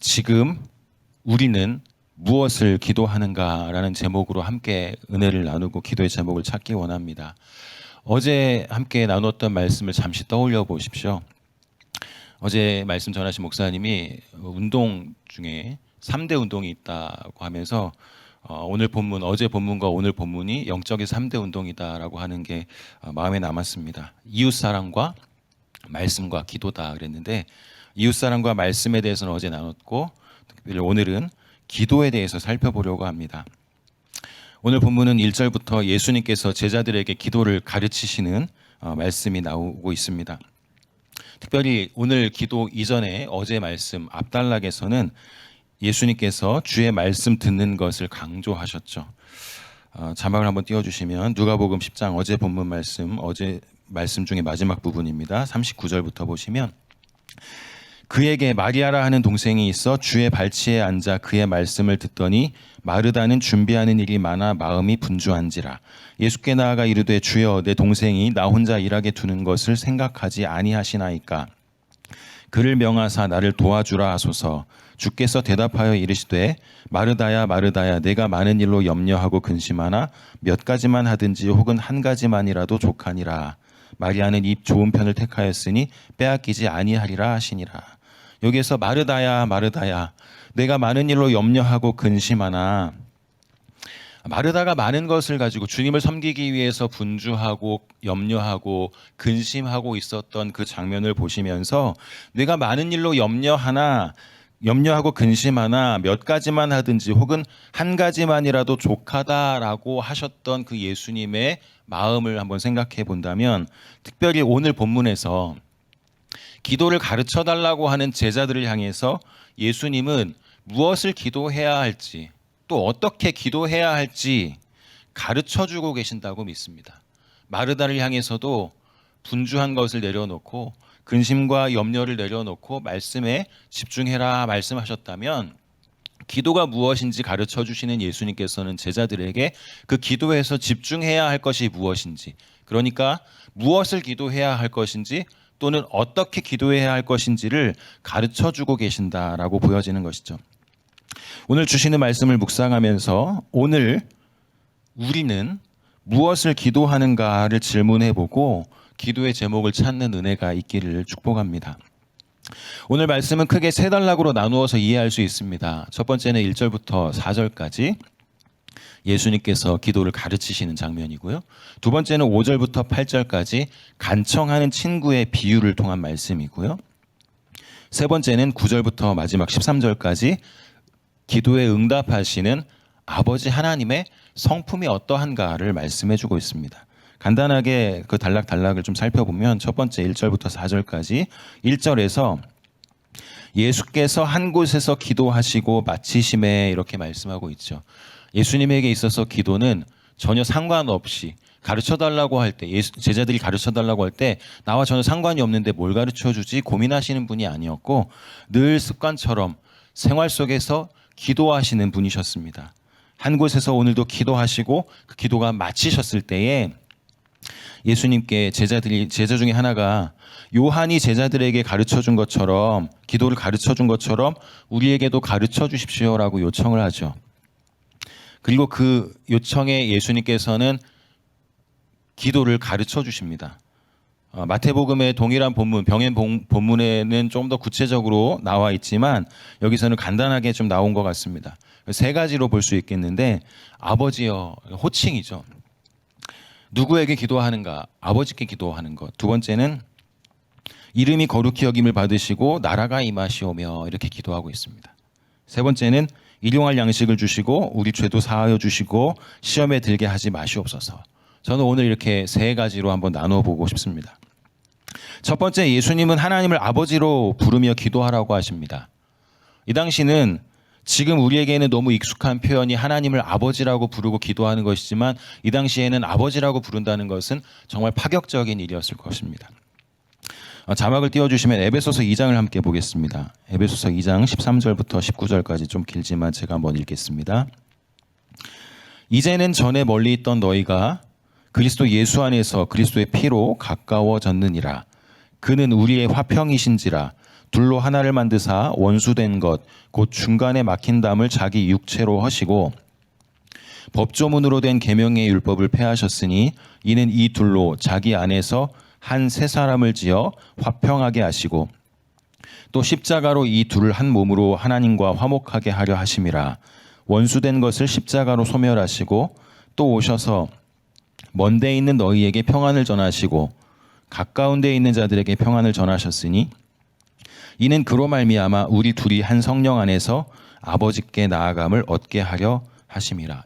지금 우리는 무엇을 기도하는가라는 제목으로 함께 은혜를 나누고 기도의 제목을 찾기 원합니다. 어제 함께 나눴던 말씀을 잠시 떠올려 보십시오. 어제 말씀 전하신 목사님이 운동 중에 3대 운동이 있다고 하면서 오늘 본문, 어제 본문과 오늘 본문이 영적인 3대 운동이다라고 하는 게 마음에 남았습니다. 이웃사랑과 말씀과 기도다 그랬는데, 이웃사랑과 말씀에 대해서는 어제 나눴고, 특별히 오늘은 기도에 대해서 살펴보려고 합니다. 오늘 본문은 1절부터 예수님께서 제자들에게 기도를 가르치시는 말씀이 나오고 있습니다. 특별히 오늘 기도 이전에 어제 말씀 앞단락에서는 예수님께서 주의 말씀 듣는 것을 강조하셨죠. 자막을 한번 띄워주시면 누가복음 10장 어제 본문 말씀, 어제 말씀 중에 마지막 부분입니다. 39절부터 보시면, 그에게 마리아라 하는 동생이 있어 주의 발치에 앉아 그의 말씀을 듣더니 마르다는 준비하는 일이 많아 마음이 분주한지라. 예수께 나아가 이르되, 주여, 내 동생이 나 혼자 일하게 두는 것을 생각하지 아니하시나이까. 그를 명하사 나를 도와주라 하소서. 주께서 대답하여 이르시되, 마르다야 마르다야, 내가 많은 일로 염려하고 근심하나 몇 가지만 하든지 혹은 한 가지만이라도 족하니라. 마리아는 이 좋은 편을 택하였으니 빼앗기지 아니하리라 하시니라. 여기에서 마르다야 마르다야, 내가 많은 일로 염려하고 근심하나, 마르다가 많은 것을 가지고 주님을 섬기기 위해서 분주하고 염려하고 근심하고 있었던 그 장면을 보시면서, 내가 많은 일로 염려하고 근심하나 몇 가지만 하든지 혹은 한 가지만이라도 족하다라고 하셨던 그 예수님의 마음을 한번 생각해 본다면, 특별히 오늘 본문에서 기도를 가르쳐 달라고 하는 제자들을 향해서 예수님은 무엇을 기도해야 할지, 또 어떻게 기도해야 할지 가르쳐 주고 계신다고 믿습니다. 마르다를 향해서도 분주한 것을 내려놓고 근심과 염려를 내려놓고 말씀에 집중해라 말씀하셨다면, 기도가 무엇인지 가르쳐 주시는 예수님께서는 제자들에게 그 기도에서 집중해야 할 것이 무엇인지, 그러니까 무엇을 기도해야 할 것인지 또는 어떻게 기도해야 할 것인지를 가르쳐 주고 계신다라고 보여지는 것이죠. 오늘 주시는 말씀을 묵상하면서 오늘 우리는 무엇을 기도하는가를 질문해보고 기도의 제목을 찾는 은혜가 있기를 축복합니다. 오늘 말씀은 크게 세 단락으로 나누어서 이해할 수 있습니다. 첫 번째는 1절부터 4절까지 예수님께서 기도를 가르치시는 장면이고요. 두 번째는 5절부터 8절까지 간청하는 친구의 비유를 통한 말씀이고요. 세 번째는 9절부터 마지막 13절까지 기도에 응답하시는 아버지 하나님의 성품이 어떠한가를 말씀해주고 있습니다. 간단하게 그 단락을 좀 살펴보면, 첫 번째 1절부터 4절까지 1절에서 예수께서 한 곳에서 기도하시고 마치심에 이렇게 말씀하고 있죠. 예수님에게 있어서 기도는 전혀 상관없이 가르쳐달라고 할 때, 제자들이 가르쳐달라고 할 때 나와 전혀 상관이 없는데 뭘 가르쳐주지 고민하시는 분이 아니었고, 늘 습관처럼 생활 속에서 기도하시는 분이셨습니다. 한 곳에서 오늘도 기도하시고 그 기도가 마치셨을 때에 예수님께 제자 중에 하나가 요한이 제자들에게 가르쳐준 것처럼, 기도를 가르쳐준 것처럼 우리에게도 가르쳐 주십시오라고 요청을 하죠. 그리고 그 요청에 예수님께서는 기도를 가르쳐 주십니다. 마태복음의 동일한 본문, 병행 본문에는 좀 더 구체적으로 나와 있지만 여기서는 간단하게 좀 나온 것 같습니다. 세 가지로 볼 수 있겠는데, 아버지여, 호칭이죠. 누구에게 기도하는가? 아버지께 기도하는 것. 두 번째는 이름이 거룩히 여김을 받으시고 나라가 임하시오며 이렇게 기도하고 있습니다. 세 번째는 일용할 양식을 주시고 우리 죄도 사하여 주시고 시험에 들게 하지 마시옵소서. 저는 오늘 이렇게 세 가지로 한번 나눠보고 싶습니다. 첫 번째, 예수님은 하나님을 아버지로 부르며 기도하라고 하십니다. 이 당시는 지금 우리에게는 너무 익숙한 표현이 하나님을 아버지라고 부르고 기도하는 것이지만, 이 당시에는 아버지라고 부른다는 것은 정말 파격적인 일이었을 것입니다. 자막을 띄워주시면 에베소서 2장을 함께 보겠습니다. 에베소서 2장 13절부터 19절까지 좀 길지만 제가 한번 읽겠습니다. 이제는 전에 멀리 있던 너희가 그리스도 예수 안에서 그리스도의 피로 가까워졌느니라. 그는 우리의 화평이신지라. 둘로 하나를 만드사 원수된 것 곧 중간에 막힌 담을 자기 육체로 하시고 법조문으로 된 계명의 율법을 폐하셨으니 이는 이 둘로 자기 안에서 한 새 사람을 지어 화평하게 하시고 또 십자가로 이 둘을 한 몸으로 하나님과 화목하게 하려 하심이라. 원수된 것을 십자가로 소멸하시고 또 오셔서 먼 데 있는 너희에게 평안을 전하시고 가까운 데 있는 자들에게 평안을 전하셨으니 이는 그로 말미암아 우리 둘이 한 성령 안에서 아버지께 나아감을 얻게 하려 하심이라.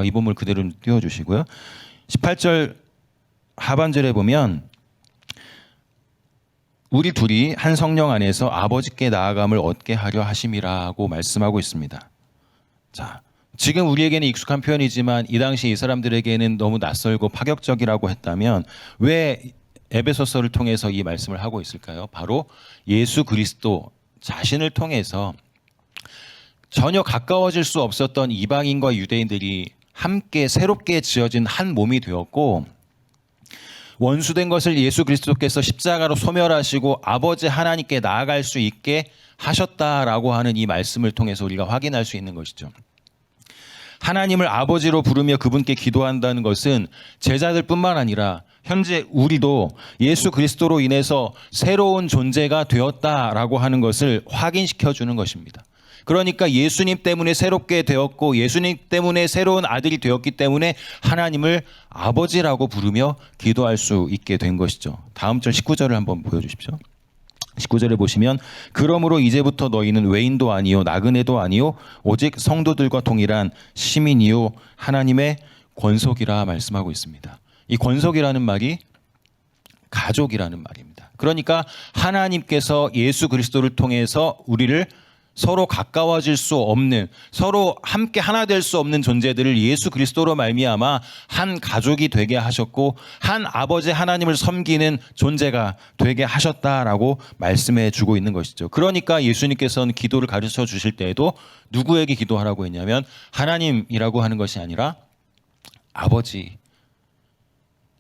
이 본문 그대로 띄워주시고요. 18절 하반절에 보면 우리 둘이 한 성령 안에서 아버지께 나아감을 얻게 하려 하심이라고 말씀하고 있습니다. 자, 지금 우리에게는 익숙한 표현이지만 이 당시 이 사람들에게는 너무 낯설고 파격적이라고 했다면 왜 에베소서를 통해서 이 말씀을 하고 있을까요? 바로 예수 그리스도 자신을 통해서 전혀 가까워질 수 없었던 이방인과 유대인들이 함께 새롭게 지어진 한 몸이 되었고 원수된 것을 예수 그리스도께서 십자가로 소멸하시고 아버지 하나님께 나아갈 수 있게 하셨다라고 하는 이 말씀을 통해서 우리가 확인할 수 있는 것이죠. 하나님을 아버지로 부르며 그분께 기도한다는 것은 제자들뿐만 아니라 현재 우리도 예수 그리스도로 인해서 새로운 존재가 되었다라고 하는 것을 확인시켜 주는 것입니다. 그러니까 예수님 때문에 새롭게 되었고 예수님 때문에 새로운 아들이 되었기 때문에 하나님을 아버지라고 부르며 기도할 수 있게 된 것이죠. 다음 절 19절을 한번 보여주십시오. 19절에 보시면 그러므로 이제부터 너희는 외인도 아니요 나그네도 아니요 오직 성도들과 동일한 시민이요 하나님의 권속이라 말씀하고 있습니다. 이 권속이라는 말이 가족이라는 말입니다. 그러니까 하나님께서 예수 그리스도를 통해서 우리를 서로 가까워질 수 없는, 서로 함께 하나 될 수 없는 존재들을 예수 그리스도로 말미암아 한 가족이 되게 하셨고 한 아버지 하나님을 섬기는 존재가 되게 하셨다라고 말씀해 주고 있는 것이죠. 그러니까 예수님께서는 기도를 가르쳐 주실 때에도 누구에게 기도하라고 했냐면 하나님이라고 하는 것이 아니라 아버지,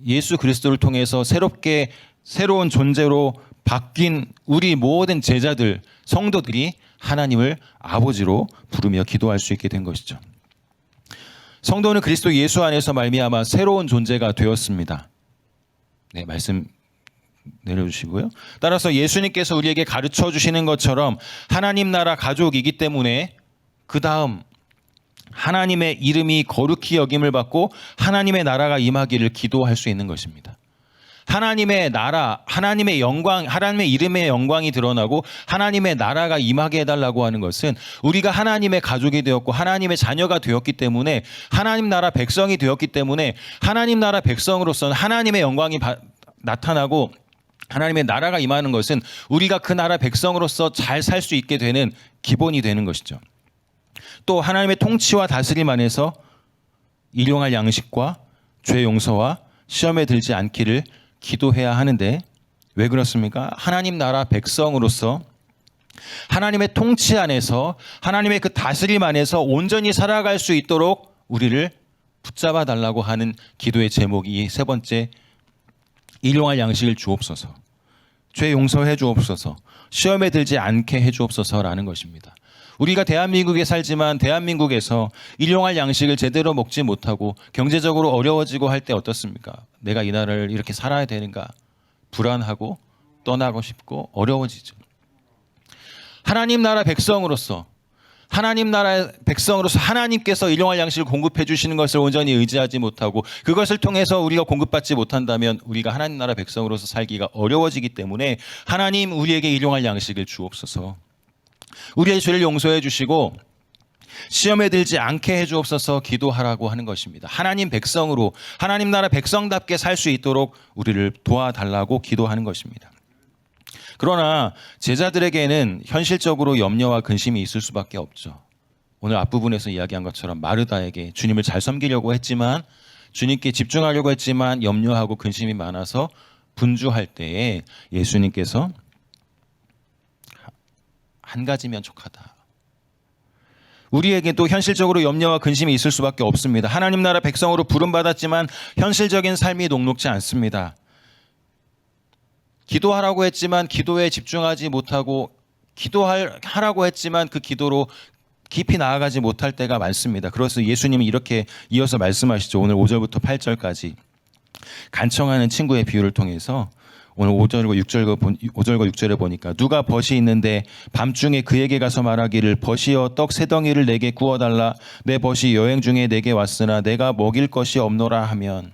예수 그리스도를 통해서 새롭게 새로운 존재로 바뀐 우리 모든 제자들, 성도들이 하나님을 아버지로 부르며 기도할 수 있게 된 것이죠. 성도는 그리스도 예수 안에서 말미암아 새로운 존재가 되었습니다. 네, 말씀 내려주시고요. 따라서 예수님께서 우리에게 가르쳐 주시는 것처럼 하나님 나라 가족이기 때문에 그 다음 하나님의 이름이 거룩히 여김을 받고 하나님의 나라가 임하기를 기도할 수 있는 것입니다. 하나님의 나라, 하나님의 영광, 하나님의 이름의 영광이 드러나고 하나님의 나라가 임하게 해달라고 하는 것은 우리가 하나님의 가족이 되었고 하나님의 자녀가 되었기 때문에 하나님 나라 백성이 되었기 때문에 하나님 나라 백성으로서는 하나님의 영광이 나타나고 하나님의 나라가 임하는 것은 우리가 그 나라 백성으로서 잘 살 수 있게 되는 기본이 되는 것이죠. 또 하나님의 통치와 다스림 안에서 일용할 양식과 죄 용서와 시험에 들지 않기를 기도해야 하는데 왜 그렇습니까? 하나님 나라 백성으로서 하나님의 통치 안에서 하나님의 그 다스림 안에서 온전히 살아갈 수 있도록 우리를 붙잡아 달라고 하는 기도의 제목이 세 번째, 일용할 양식을 주옵소서, 죄 용서해 주옵소서, 시험에 들지 않게 해 주옵소서라는 것입니다. 우리가 대한민국에 살지만 대한민국에서 일용할 양식을 제대로 먹지 못하고 경제적으로 어려워지고 할 때 어떻습니까? 내가 이 나라를 이렇게 살아야 되는가? 불안하고 떠나고 싶고 어려워지죠. 하나님 나라 백성으로서 하나님께서 일용할 양식을 공급해 주시는 것을 온전히 의지하지 못하고 그것을 통해서 우리가 공급받지 못한다면 우리가 하나님 나라 백성으로서 살기가 어려워지기 때문에 하나님 우리에게 일용할 양식을 주옵소서, 우리의 죄를 용서해 주시고 시험에 들지 않게 해 주옵소서 기도하라고 하는 것입니다. 하나님 백성으로 하나님 나라 백성답게 살 수 있도록 우리를 도와달라고 기도하는 것입니다. 그러나 제자들에게는 현실적으로 염려와 근심이 있을 수밖에 없죠. 오늘 앞부분에서 이야기한 것처럼 마르다에게 주님을 잘 섬기려고 했지만 주님께 집중하려고 했지만 염려하고 근심이 많아서 분주할 때에 예수님께서 한 가지면 족하다. 우리에게도 현실적으로 염려와 근심이 있을 수밖에 없습니다. 하나님 나라 백성으로 부름받았지만 현실적인 삶이 녹록지 않습니다. 기도하라고 했지만 기도에 집중하지 못하고 기도하라고 했지만 그 기도로 깊이 나아가지 못할 때가 많습니다. 그래서 예수님이 이렇게 이어서 말씀하시죠. 오늘 5절부터 8절까지 간청하는 친구의 비유를 통해서 오늘 5절과 6절에 보니까 누가 벗이 있는데 밤중에 그에게 가서 말하기를 벗이여 떡 세 덩이를 내게 구워달라. 내 벗이 여행 중에 내게 왔으나 내가 먹일 것이 없노라 하면,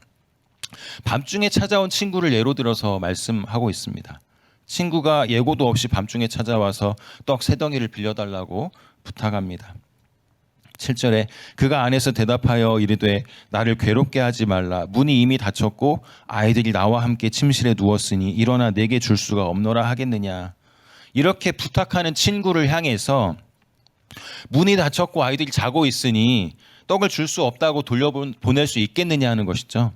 밤중에 찾아온 친구를 예로 들어서 말씀하고 있습니다. 친구가 예고도 없이 밤중에 찾아와서 떡 세 덩이를 빌려달라고 부탁합니다. 7절에 그가 안에서 대답하여 이르되 나를 괴롭게 하지 말라. 문이 이미 닫혔고 아이들이 나와 함께 침실에 누웠으니 일어나 내게 줄 수가 없노라 하겠느냐. 이렇게 부탁하는 친구를 향해서 문이 닫혔고 아이들이 자고 있으니 떡을 줄 수 없다고 돌려보낼 수 있겠느냐 하는 것이죠.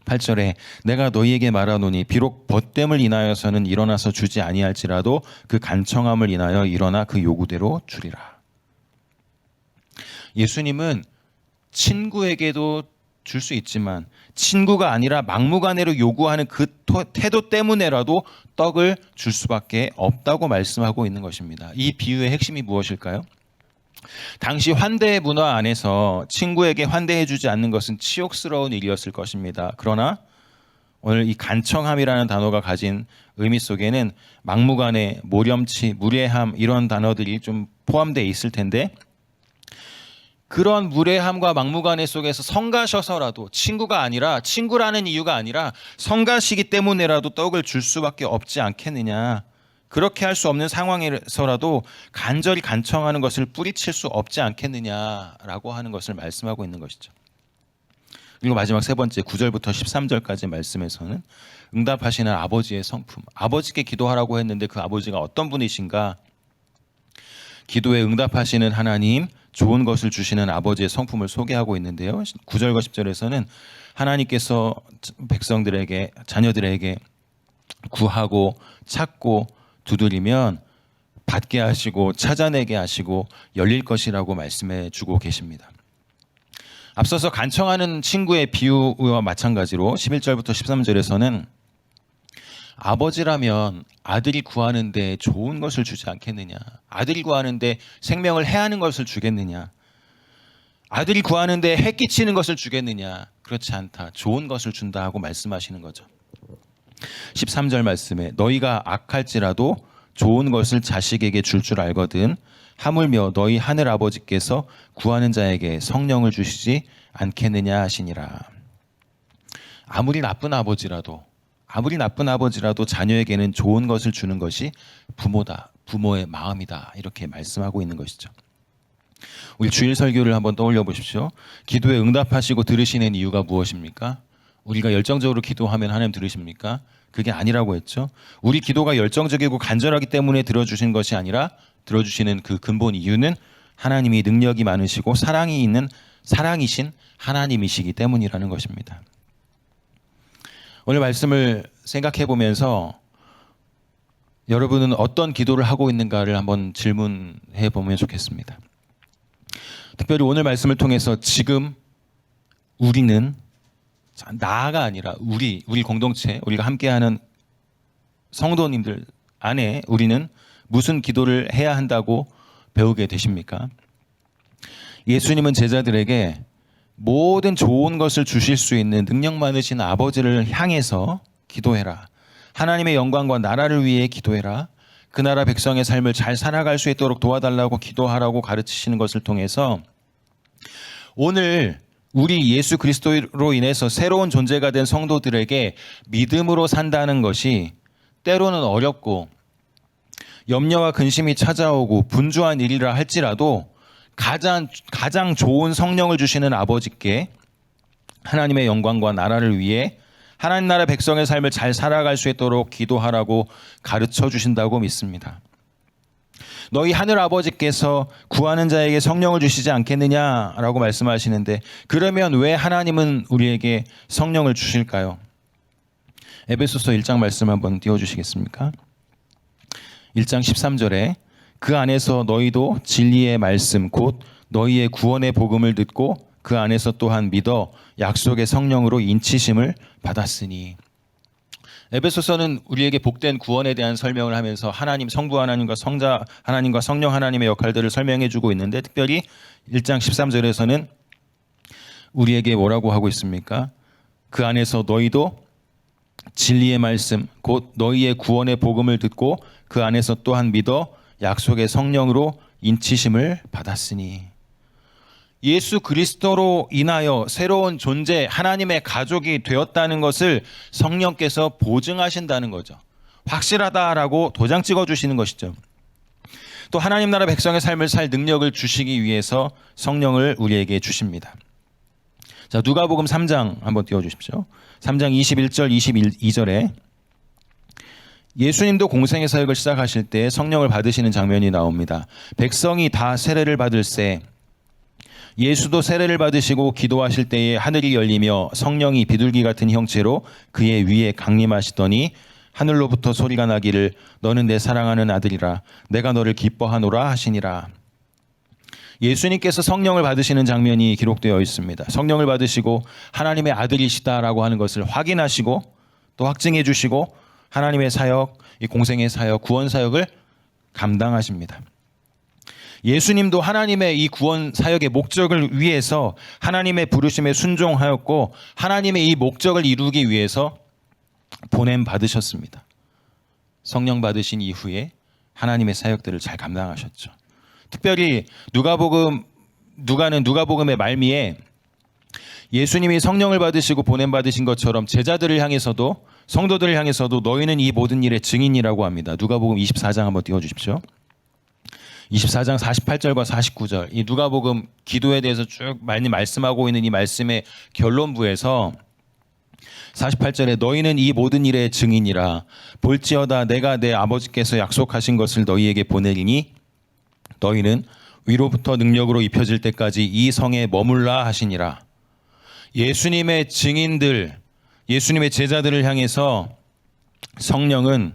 8절에 내가 너희에게 말하노니 비록 벗됨을 인하여서는 일어나서 주지 아니할지라도 그 간청함을 인하여 일어나 그 요구대로 주리라. 예수님은 친구에게도 줄 수 있지만 친구가 아니라 막무가내로 요구하는 그 태도 때문에라도 떡을 줄 수밖에 없다고 말씀하고 있는 것입니다. 이 비유의 핵심이 무엇일까요? 당시 환대 문화 안에서 친구에게 환대해주지 않는 것은 치욕스러운 일이었을 것입니다. 그러나 오늘 이 간청함이라는 단어가 가진 의미 속에는 막무가내, 모렴치, 무례함 이런 단어들이 좀 포함되어 있을 텐데, 그런 무례함과 막무가내 속에서 성가셔서라도 친구가 아니라, 친구라는 이유가 아니라 성가시기 때문에라도 떡을 줄 수밖에 없지 않겠느냐. 그렇게 할 수 없는 상황에서라도 간절히 간청하는 것을 뿌리칠 수 없지 않겠느냐라고 하는 것을 말씀하고 있는 것이죠. 그리고 마지막 세 번째 9절부터 13절까지 말씀에서는 응답하시는 아버지의 성품, 아버지께 기도하라고 했는데 그 아버지가 어떤 분이신가, 기도에 응답하시는 하나님, 좋은 것을 주시는 아버지의 성품을 소개하고 있는데요. 9절과 10절에서는 하나님께서 백성들에게, 자녀들에게 구하고 찾고 두드리면 받게 하시고 찾아내게 하시고 열릴 것이라고 말씀해 주고 계십니다. 앞서서 간청하는 친구의 비유와 마찬가지로 11절부터 13절에서는 아버지라면 아들이 구하는데 좋은 것을 주지 않겠느냐, 아들이 구하는데 생명을 해하는 것을 주겠느냐, 아들이 구하는데 해 끼치는 것을 주겠느냐, 그렇지 않다, 좋은 것을 준다 하고 말씀하시는 거죠. 13절 말씀에 너희가 악할지라도 좋은 것을 자식에게 줄 줄 알거든 하물며 너희 하늘 아버지께서 구하는 자에게 성령을 주시지 않겠느냐 하시니라. 아무리 나쁜 아버지라도 자녀에게는 좋은 것을 주는 것이 부모다, 부모의 마음이다, 이렇게 말씀하고 있는 것이죠. 우리 주일 설교를 한번 떠올려 보십시오. 기도에 응답하시고 들으시는 이유가 무엇입니까? 우리가 열정적으로 기도하면 하나님 들으십니까? 그게 아니라고 했죠. 우리 기도가 열정적이고 간절하기 때문에 들어주신 것이 아니라 들어주시는 그 근본 이유는 하나님이 능력이 많으시고 사랑이신 하나님이시기 때문이라는 것입니다. 오늘 말씀을 생각해 보면서 여러분은 어떤 기도를 하고 있는가를 한번 질문해 보면 좋겠습니다. 특별히 오늘 말씀을 통해서 지금 우리는, 나가 아니라 우리 공동체, 우리가 함께하는 성도님들 안에 우리는 무슨 기도를 해야 한다고 배우게 되십니까? 예수님은 제자들에게 모든 좋은 것을 주실 수 있는 능력 많으신 아버지를 향해서 기도해라. 하나님의 영광과 나라를 위해 기도해라. 그 나라 백성의 삶을 잘 살아갈 수 있도록 도와달라고 기도하라고 가르치시는 것을 통해서 오늘 우리 예수 그리스도로 인해서 새로운 존재가 된 성도들에게 믿음으로 산다는 것이 때로는 어렵고 염려와 근심이 찾아오고 분주한 일이라 할지라도 가장 좋은 성령을 주시는 아버지께 하나님의 영광과 나라를 위해 하나님 나라 백성의 삶을 잘 살아갈 수 있도록 기도하라고 가르쳐 주신다고 믿습니다. 너희 하늘 아버지께서 구하는 자에게 성령을 주시지 않겠느냐라고 말씀하시는데, 그러면 왜 하나님은 우리에게 성령을 주실까요? 에베소서 1장 말씀 한번 띄워주시겠습니까? 1장 13절에 그 안에서 너희도 진리의 말씀 곧 너희의 구원의 복음을 듣고 그 안에서 또한 믿어 약속의 성령으로 인치심을 받았으니. 에베소서는 우리에게 복된 구원에 대한 설명을 하면서 하나님, 성부 하나님과 성자 하나님과 성령 하나님의 역할들을 설명해 주고 있는데, 특별히 1장 13절에서는 우리에게 뭐라고 하고 있습니까? 그 안에서 너희도 진리의 말씀 곧 너희의 구원의 복음을 듣고 그 안에서 또한 믿어 약속의 성령으로 인치심을 받았으니. 예수 그리스도로 인하여 새로운 존재, 하나님의 가족이 되었다는 것을 성령께서 보증하신다는 거죠. 확실하다라고 도장 찍어주시는 것이죠. 또 하나님 나라 백성의 삶을 살 능력을 주시기 위해서 성령을 우리에게 주십니다. 자, 누가복음 3장 한번 띄워주십시오. 3장 21절 22절에 예수님도 공생의 사역을 시작하실 때 성령을 받으시는 장면이 나옵니다. 백성이 다 세례를 받을새 예수도 세례를 받으시고 기도하실 때에 하늘이 열리며 성령이 비둘기 같은 형체로 그의 위에 강림하시더니 하늘로부터 소리가 나기를 너는 내 사랑하는 아들이라 내가 너를 기뻐하노라 하시니라. 예수님께서 성령을 받으시는 장면이 기록되어 있습니다. 성령을 받으시고 하나님의 아들이시다라고 하는 것을 확인하시고 또 확증해 주시고 하나님의 사역, 이 공생의 사역, 구원 사역을 감당하십니다. 예수님도 하나님의 이 구원 사역의 목적을 위해서 하나님의 부르심에 순종하였고 하나님의 이 목적을 이루기 위해서 보냄 받으셨습니다. 성령 받으신 이후에 하나님의 사역들을 잘 감당하셨죠. 특별히 누가복음의 말미에 예수님이 성령을 받으시고 보냄 받으신 것처럼 제자들을 향해서도 성도들을 향해서도 너희는 이 모든 일의 증인이라고 합니다. 누가복음 24장 한번 띄워주십시오. 24장 48절과 49절, 이 누가복음 기도에 대해서 쭉 많이 말씀하고 있는 이 말씀의 결론부에서 48절에 너희는 이 모든 일의 증인이라 볼지어다 내가 내 아버지께서 약속하신 것을 너희에게 보내리니 너희는 위로부터 능력으로 입혀질 때까지 이 성에 머물라 하시니라. 예수님의 증인들, 예수님의 제자들을 향해서 성령은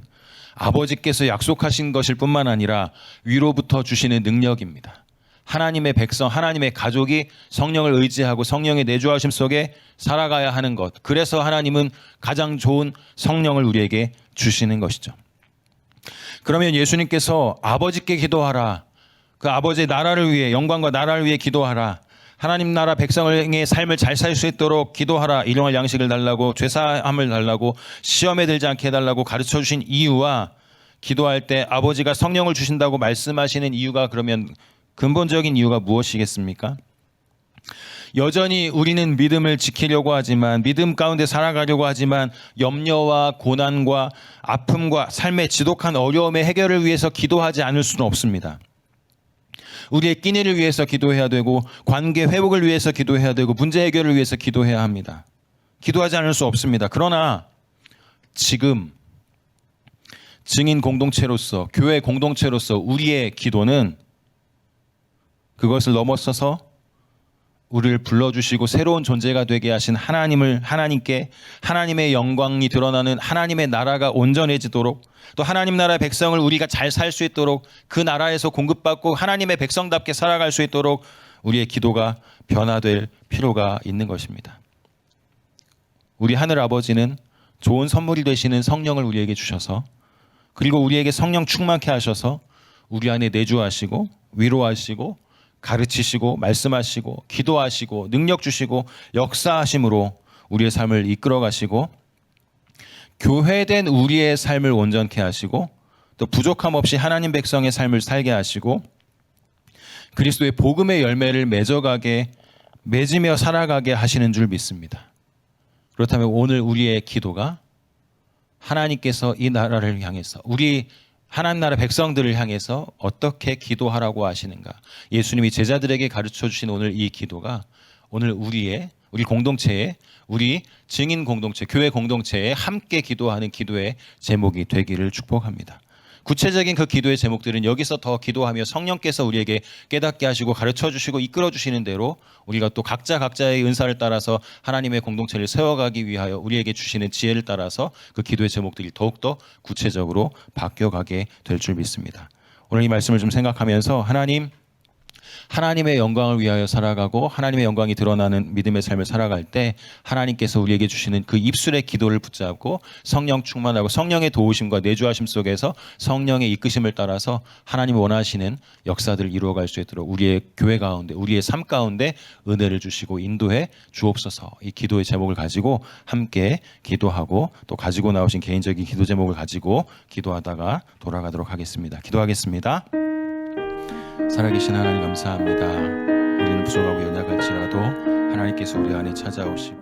아버지께서 약속하신 것일 뿐만 아니라 위로부터 주시는 능력입니다. 하나님의 백성, 하나님의 가족이 성령을 의지하고 성령의 내주하심 속에 살아가야 하는 것. 그래서 하나님은 가장 좋은 성령을 우리에게 주시는 것이죠. 그러면 예수님께서 아버지께 기도하라. 그 아버지의 나라를 위해, 영광과 나라를 위해 기도하라. 하나님 나라 백성의 삶을 잘 살 수 있도록 기도하라. 일용할 양식을 달라고, 죄사함을 달라고, 시험에 들지 않게 해달라고 가르쳐 주신 이유와 기도할 때 아버지가 성령을 주신다고 말씀하시는 이유가, 그러면 근본적인 이유가 무엇이겠습니까? 여전히 우리는 믿음을 지키려고 하지만, 믿음 가운데 살아가려고 하지만 염려와 고난과 아픔과 삶의 지독한 어려움의 해결을 위해서 기도하지 않을 수는 없습니다. 우리의 끼니를 위해서 기도해야 되고, 관계 회복을 위해서 기도해야 되고, 문제 해결을 위해서 기도해야 합니다. 기도하지 않을 수 없습니다. 그러나 지금 증인 공동체로서, 교회 공동체로서 우리의 기도는 그것을 넘어서서 우리를 불러주시고 새로운 존재가 되게 하신 하나님께 하나님의 영광이 드러나는 하나님의 나라가 온전해지도록, 또 하나님 나라의 백성을 우리가 잘 살 수 있도록, 그 나라에서 공급받고 하나님의 백성답게 살아갈 수 있도록 우리의 기도가 변화될 필요가 있는 것입니다. 우리 하늘 아버지는 좋은 선물이 되시는 성령을 우리에게 주셔서, 그리고 우리에게 성령 충만케 하셔서 우리 안에 내주하시고 위로하시고 가르치시고 말씀하시고 기도하시고 능력 주시고 역사하심으로 우리의 삶을 이끌어 가시고, 교회된 우리의 삶을 온전케 하시고, 또 부족함 없이 하나님 백성의 삶을 살게 하시고, 그리스도의 복음의 열매를 맺으며 살아가게 하시는 줄 믿습니다. 그렇다면 오늘 우리의 기도가 하나님께서 이 나라를 향해서, 우리 하나님 나라 백성들을 향해서 어떻게 기도하라고 하시는가, 예수님이 제자들에게 가르쳐 주신 오늘 이 기도가 오늘 우리 공동체에, 우리 증인 공동체, 교회 공동체에 함께 기도하는 기도의 제목이 되기를 축복합니다. 구체적인 그 기도의 제목들은 여기서 더 기도하며 성령께서 우리에게 깨닫게 하시고 가르쳐 주시고 이끌어 주시는 대로 우리가 또 각자의 은사를 따라서 하나님의 공동체를 세워가기 위하여 우리에게 주시는 지혜를 따라서 그 기도의 제목들이 더욱더 구체적으로 바뀌어가게 될 줄 믿습니다. 오늘 이 말씀을 좀 생각하면서, 하나님, 하나님의 영광을 위하여 살아가고 하나님의 영광이 드러나는 믿음의 삶을 살아갈 때 하나님께서 우리에게 주시는 그 입술의 기도를 붙잡고 성령 충만하고 성령의 도우심과 내주하심 속에서 성령의 이끄심을 따라서 하나님이 원하시는 역사들을 이루어갈 수 있도록 우리의 교회 가운데 우리의 삶 가운데 은혜를 주시고 인도해 주옵소서. 이 기도의 제목을 가지고 함께 기도하고 또 가지고 나오신 개인적인 기도 제목을 가지고 기도하다가 돌아가도록 하겠습니다. 기도하겠습니다. 살아계신 하나님 감사합니다. 우리는 부족하고 연약할지라도 하나님께서 우리 안에 찾아오시고